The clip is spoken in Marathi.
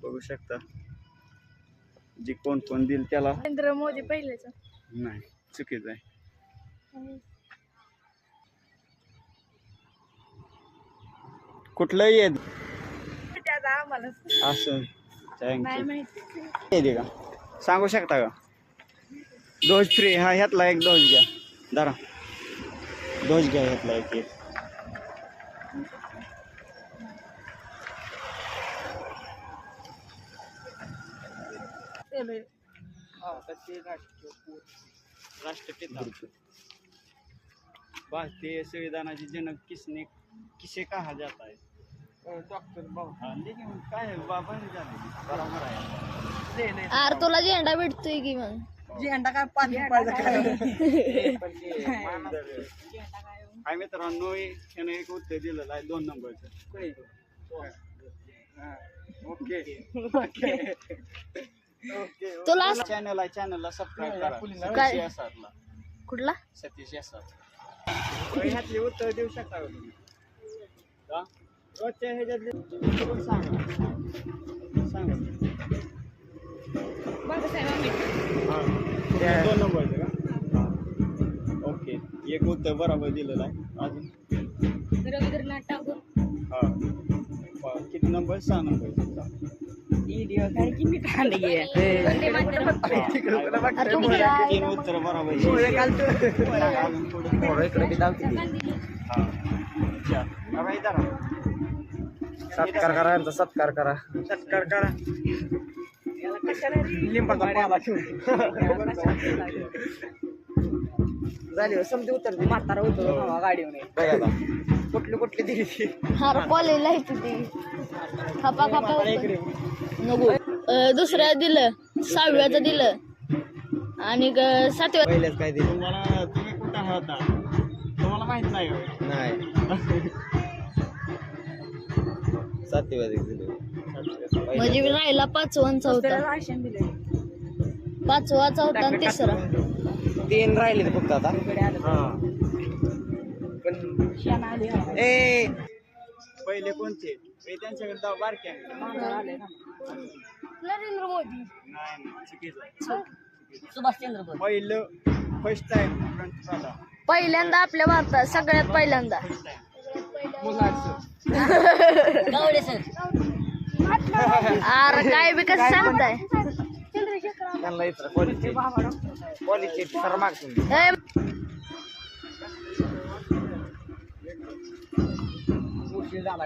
बघू शकता जी कोण कोण दिल त्याला नरेंद्र मोदी पहिलेच नाही चुकीचं आहे कुठलंही येत आम्हाला असं नाही थँक्यू माहिती येते का सांगू शकता का डोस फ्री हा ह्यातला एक डोस घ्या धरा डोस घ्या ह्यातला एक राष्ट्रपिता भारतीय संविधानाचे जनक किसे कहा जाता है डॉक्टर लेकिन काय बाबा बरोबर आहे अरे तुला झेंडा भेटतोय की मग झेंडा काय पाणी काय मित्रांनो त्याने एक उत्तर दिलेलं आहे 2 नंबरचं ओके तुला चॅनलला सबस्क्राईब करा काय? सतीश यासारला कुठला सतीश यासार ह्यातली उत्तर देऊ शकता का तुम्ही का रोजच्या ह्याच्यातले सांगा सांगा हा 2 नंबरचं का हा ओके एक उत्तर बरोबर दिलेलं आहे अजून रवींद्रनाथ टागोर हा किती नंबर 6 नंबर तीन उत्तर बरोबर सत्कार करा यांचा सत्कार करा सत्कार करा लिंबाचा पाला झाली समजे उतर म्हातारा उतर गाडीवर कुठली कुठली दिली ती हार कॉलेजला आहे तुझी खपा खपा नको दुसऱ्या दिलं 6व्याचं दिलं आणि 7व्या पहिल्याच काय दिली तुम्हाला तुम्ही कुठं होता तुम्हाला माहित नाही होय? नाही 7वी दिली म्हणजे राहिला 5वा आणि 4था 5वा 4था आणि 3रा 3 राहिले फक्त आता ए पहिले कोणते हे त्यांच्याकडे जाऊ बारक्या नरेंद्र मोदी नाही चुकीचं आहे. सुभाषचंद्र बोस पहिलं फर्स्ट टाइम झाला पहिल्यांदा आपल्या भारतात सगळ्यात पहिल्यांदा गावडे सर अरे काय बी कसं सांगताय त्यांना इतर कॉलेजचे सर मागतो ए, झाला